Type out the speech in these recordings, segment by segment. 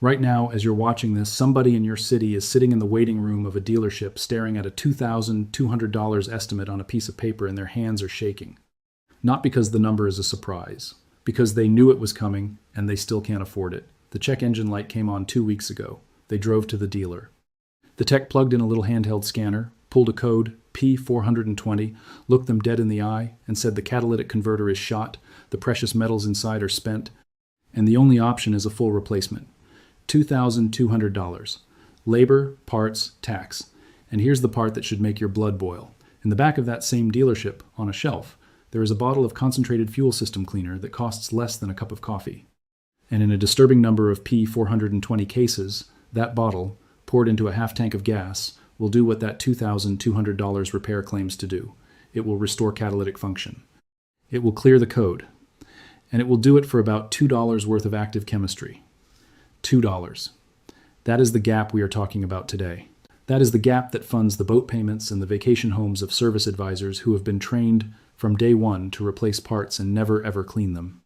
Right now, as you're watching this, somebody in your city is sitting in the waiting room of a dealership staring at a $2,200 estimate on a piece of paper and their hands are shaking. Not because the number is a surprise, because they knew it was coming and they still can't afford it. The check engine light came on 2 weeks ago. They drove to the dealer. The tech plugged in a little handheld scanner, pulled a code, P0420, looked them dead in the eye, and said the catalytic converter is shot, the precious metals inside are spent, and the only option is a full replacement. $2,200. Labor, parts, tax. And here's the part that should make your blood boil. In the back of that same dealership, on a shelf, there is a bottle of concentrated fuel system cleaner that costs less than a cup of coffee. And in a disturbing number of P420 cases, that bottle, poured into a half tank of gas, will do what that $2,200 repair claims to do. It will restore catalytic function. It will clear the code. And it will do it for about $2 worth of active chemistry. $2. That is the gap we are talking about today. That is the gap that funds the boat payments and the vacation homes of service advisors who have been trained from day one to replace parts and never ever clean them.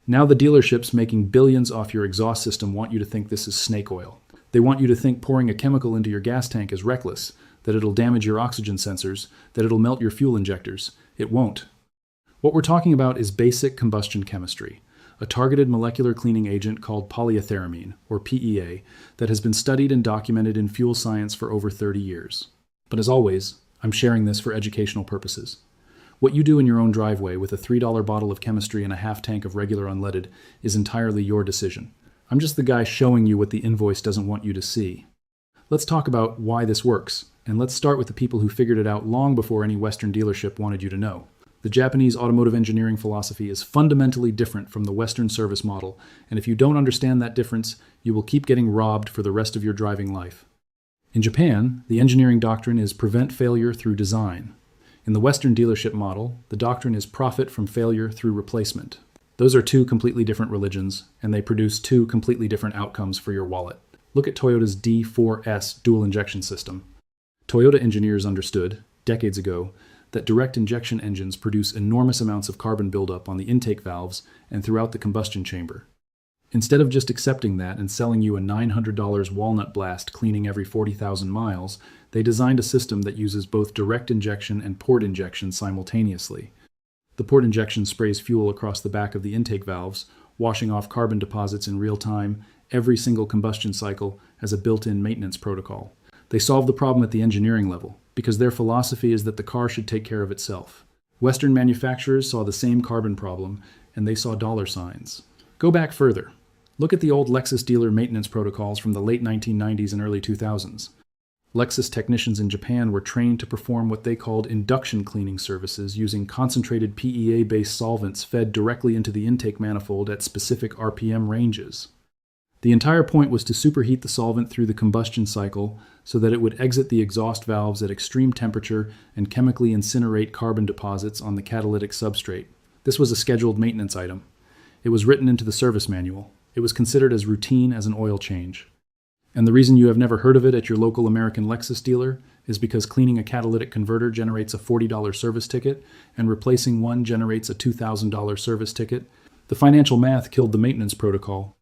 Now the dealerships making billions off your exhaust system want you to think this is snake oil. They want you to think pouring a chemical into your gas tank is reckless, that it'll damage your oxygen sensors, that it'll melt your fuel injectors. It won't. What we're talking about is basic combustion chemistry, a targeted molecular cleaning agent called polyetheramine, or PEA, that has been studied and documented in fuel science for over 30 years. But as always, I'm sharing this for educational purposes. What you do in your own driveway with a $3 bottle of chemistry and a half tank of regular unleaded is entirely your decision. I'm just the guy showing you what the invoice doesn't want you to see. Let's talk about why this works, and let's start with the people who figured it out long before any Western dealership wanted you to know. The Japanese automotive engineering philosophy is fundamentally different from the Western service model, and if you don't understand that difference, you will keep getting robbed for the rest of your driving life. In Japan, the engineering doctrine is prevent failure through design. In the Western dealership model, the doctrine is profit from failure through replacement. Those are two completely different religions, and they produce two completely different outcomes for your wallet. Look at Toyota's D4S dual injection system. Toyota engineers understood, decades ago, that direct injection engines produce enormous amounts of carbon buildup on the intake valves and throughout the combustion chamber. Instead of just accepting that and selling you a $900 walnut blast cleaning every 40,000 miles, they designed a system that uses both direct injection and port injection simultaneously. The port injection sprays fuel across the back of the intake valves, washing off carbon deposits in real time. Every single combustion cycle has a built-in maintenance protocol. They solve the problem at the engineering level, because their philosophy is that the car should take care of itself. Western manufacturers saw the same carbon problem, and they saw dollar signs. Go back further. Look at the old Lexus dealer maintenance protocols from the late 1990s and early 2000s. Lexus technicians in Japan were trained to perform what they called induction cleaning services using concentrated PEA-based solvents fed directly into the intake manifold at specific RPM ranges. The entire point was to superheat the solvent through the combustion cycle so that it would exit the exhaust valves at extreme temperature and chemically incinerate carbon deposits on the catalytic substrate. This was a scheduled maintenance item. It was written into the service manual. It was considered as routine as an oil change. And the reason you have never heard of it at your local American Lexus dealer is because cleaning a catalytic converter generates a $40 service ticket and replacing one generates a $2,000 service ticket. The financial math killed the maintenance protocol.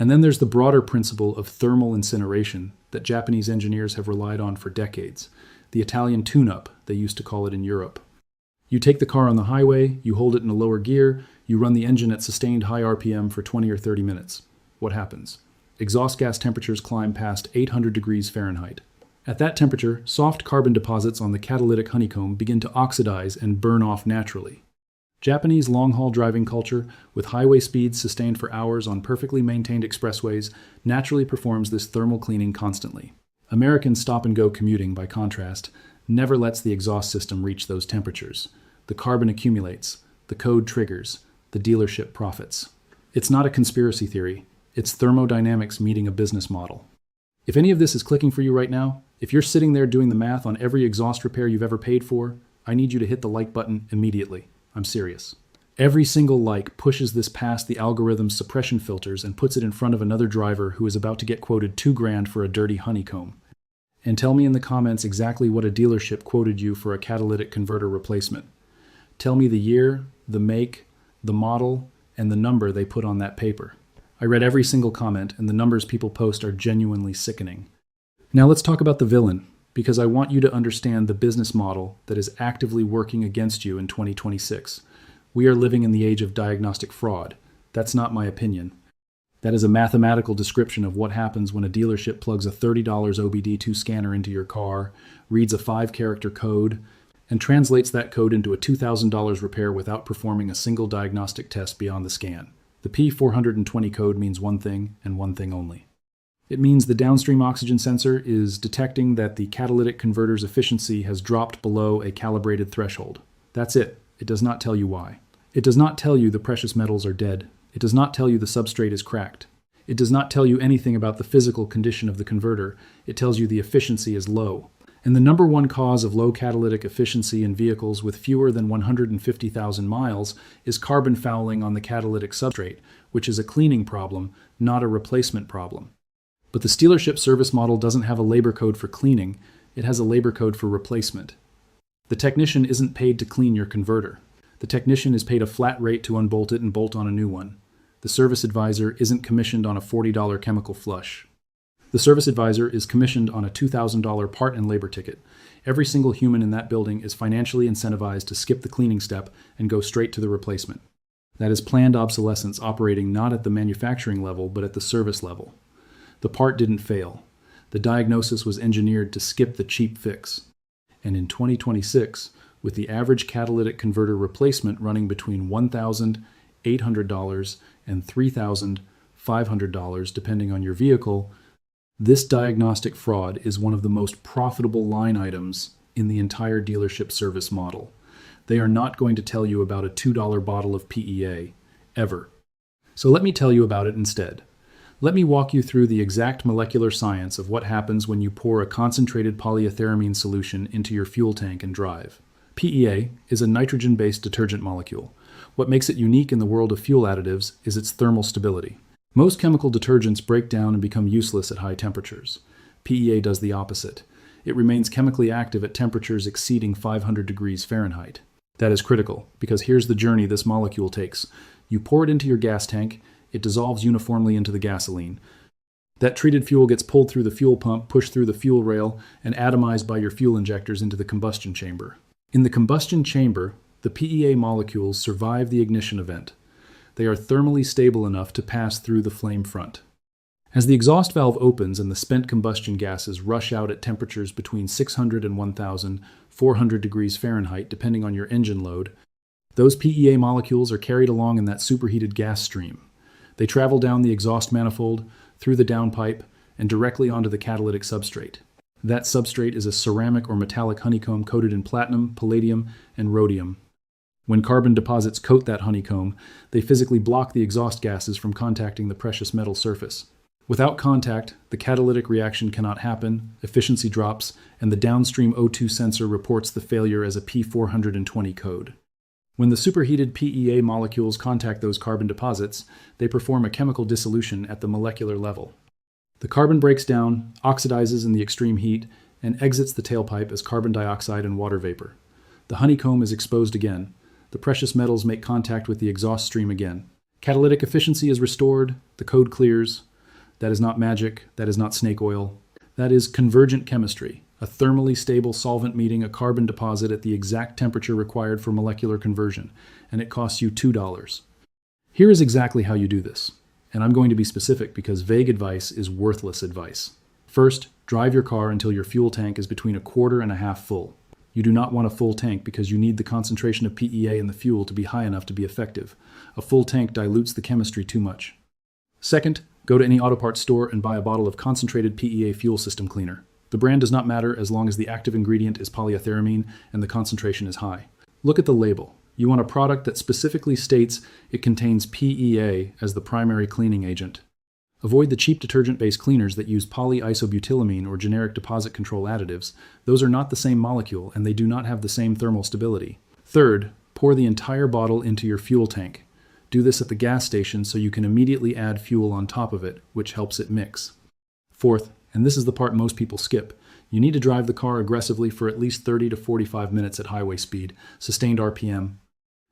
And then there's the broader principle of thermal incineration that Japanese engineers have relied on for decades. The Italian tune-up, they used to call it in Europe. You take the car on the highway, you hold it in a lower gear, you run the engine at sustained high RPM for 20 or 30 minutes. What happens? Exhaust gas temperatures climb past 800 degrees Fahrenheit. At that temperature, soft carbon deposits on the catalytic honeycomb begin to oxidize and burn off naturally. Japanese long-haul driving culture, with highway speeds sustained for hours on perfectly maintained expressways, naturally performs this thermal cleaning constantly. American stop-and-go commuting, by contrast, never lets the exhaust system reach those temperatures. The carbon accumulates, the code triggers, the dealership profits. It's not a conspiracy theory. It's thermodynamics meeting a business model. If any of this is clicking for you right now, if you're sitting there doing the math on every exhaust repair you've ever paid for, I need you to hit the like button immediately. I'm serious. Every single like pushes this past the algorithm's suppression filters and puts it in front of another driver who is about to get quoted $2,000 for a dirty honeycomb. And tell me in the comments exactly what a dealership quoted you for a catalytic converter replacement. Tell me the year, the make, the model, and the number they put on that paper. I read every single comment, and the numbers people post are genuinely sickening. Now let's talk about the villain, because I want you to understand the business model that is actively working against you in 2026. We are living in the age of diagnostic fraud. That's not my opinion. That is a mathematical description of what happens when a dealership plugs a $30 OBD2 scanner into your car, reads a 5-character code, and translates that code into a $2,000 repair without performing a single diagnostic test beyond the scan. The P0420 code means one thing and one thing only. It means the downstream oxygen sensor is detecting that the catalytic converter's efficiency has dropped below a calibrated threshold. That's it. It does not tell you why. It does not tell you the precious metals are dead. It does not tell you the substrate is cracked. It does not tell you anything about the physical condition of the converter. It tells you the efficiency is low. And the number one cause of low catalytic efficiency in vehicles with fewer than 150,000 miles is carbon fouling on the catalytic substrate, which is a cleaning problem, not a replacement problem. But the dealership service model doesn't have a labor code for cleaning, it has a labor code for replacement. The technician isn't paid to clean your converter. The technician is paid a flat rate to unbolt it and bolt on a new one. The service advisor isn't commissioned on a $40 chemical flush. The service advisor is commissioned on a $2,000 part and labor ticket. Every single human in that building is financially incentivized to skip the cleaning step and go straight to the replacement. That is planned obsolescence operating not at the manufacturing level, but at the service level. The part didn't fail. The diagnosis was engineered to skip the cheap fix. And in 2026, with the average catalytic converter replacement running between $1,800 and $3,500 depending on your vehicle, this diagnostic fraud is one of the most profitable line items in the entire dealership service model. They are not going to tell you about a $2 bottle of PEA, ever. So let me tell you about it instead. Let me walk you through the exact molecular science of what happens when you pour a concentrated polyetheramine solution into your fuel tank and drive. PEA is a nitrogen-based detergent molecule. What makes it unique in the world of fuel additives is its thermal stability. Most chemical detergents break down and become useless at high temperatures. PEA does the opposite. It remains chemically active at temperatures exceeding 500 degrees Fahrenheit. That is critical, because here's the journey this molecule takes. You pour it into your gas tank, it dissolves uniformly into the gasoline. That treated fuel gets pulled through the fuel pump, pushed through the fuel rail, and atomized by your fuel injectors into the combustion chamber. In the combustion chamber, the PEA molecules survive the ignition event. They are thermally stable enough to pass through the flame front. As the exhaust valve opens and the spent combustion gases rush out at temperatures between 600 and 1,400 degrees Fahrenheit, depending on your engine load, those PEA molecules are carried along in that superheated gas stream. They travel down the exhaust manifold, through the downpipe, and directly onto the catalytic substrate. That substrate is a ceramic or metallic honeycomb coated in platinum, palladium, and rhodium. When carbon deposits coat that honeycomb, they physically block the exhaust gases from contacting the precious metal surface. Without contact, the catalytic reaction cannot happen, efficiency drops, and the downstream O2 sensor reports the failure as a P0420 code. When the superheated PEA molecules contact those carbon deposits, they perform a chemical dissolution at the molecular level. The carbon breaks down, oxidizes in the extreme heat, and exits the tailpipe as carbon dioxide and water vapor. The honeycomb is exposed again. The precious metals make contact with the exhaust stream again. Catalytic efficiency is restored, the code clears. That is not magic, that is not snake oil. That is convergent chemistry, a thermally stable solvent meeting a carbon deposit at the exact temperature required for molecular conversion, and it costs you $2. Here is exactly how you do this, and I'm going to be specific because vague advice is worthless advice. First, drive your car until your fuel tank is between a quarter and a half full. You do not want a full tank because you need the concentration of PEA in the fuel to be high enough to be effective. A full tank dilutes the chemistry too much. Second, go to any auto parts store and buy a bottle of concentrated PEA fuel system cleaner. The brand does not matter as long as the active ingredient is polyetheramine and the concentration is high. Look at the label. You want a product that specifically states it contains PEA as the primary cleaning agent. Avoid the cheap detergent-based cleaners that use polyisobutylamine or generic deposit control additives. Those are not the same molecule and they do not have the same thermal stability. Third, pour the entire bottle into your fuel tank. Do this at the gas station so you can immediately add fuel on top of it, which helps it mix. Fourth, and this is the part most people skip, you need to drive the car aggressively for at least 30 to 45 minutes at highway speed, sustained RPM.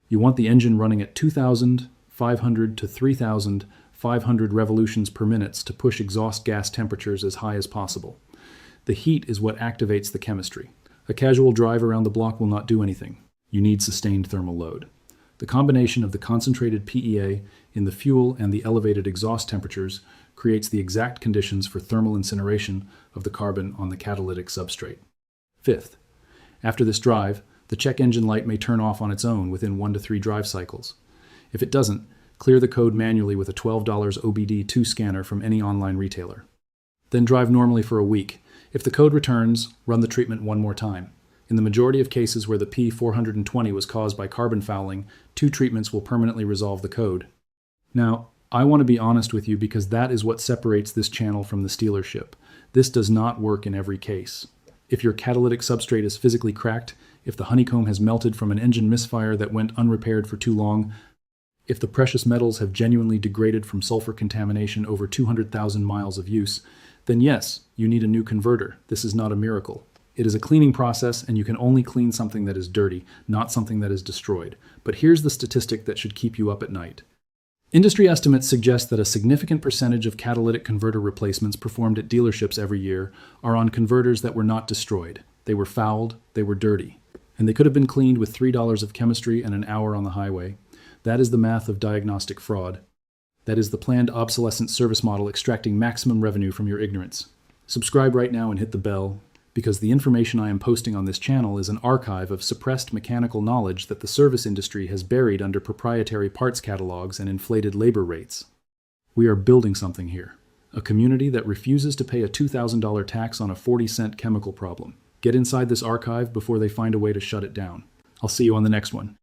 You want the engine running at 2,500 to 3,500 500 revolutions per minute to push exhaust gas temperatures as high as possible. The heat is what activates the chemistry. A casual drive around the block will not do anything. You need sustained thermal load. The combination of the concentrated PEA in the fuel and the elevated exhaust temperatures creates the exact conditions for thermal incineration of the carbon on the catalytic substrate. Fifth, after this drive, the check engine light may turn off on its own within 1 to 3 drive cycles. If it doesn't, clear the code manually with a $12 OBD2 scanner from any online retailer. Then drive normally for a week. If the code returns, run the treatment one more time. In the majority of cases where the P0420 was caused by carbon fouling, 2 treatments will permanently resolve the code. Now, I want to be honest with you because that is what separates this channel from the stealership. This does not work in every case. If your catalytic substrate is physically cracked, if the honeycomb has melted from an engine misfire that went unrepaired for too long, if the precious metals have genuinely degraded from sulfur contamination over 200,000 miles of use, then yes, you need a new converter. This is not a miracle. It is a cleaning process, and you can only clean something that is dirty, not something that is destroyed. But here's the statistic that should keep you up at night. Industry estimates suggest that a significant percentage of catalytic converter replacements performed at dealerships every year are on converters that were not destroyed. They were fouled, they were dirty, and they could have been cleaned with $3 of chemistry and an hour on the highway. That is the math of diagnostic fraud. That is the planned obsolescence service model extracting maximum revenue from your ignorance. Subscribe right now and hit the bell, because the information I am posting on this channel is an archive of suppressed mechanical knowledge that the service industry has buried under proprietary parts catalogs and inflated labor rates. We are building something here, a community that refuses to pay a $2,000 tax on a 40-cent chemical problem. Get inside this archive before they find a way to shut it down. I'll see you on the next one.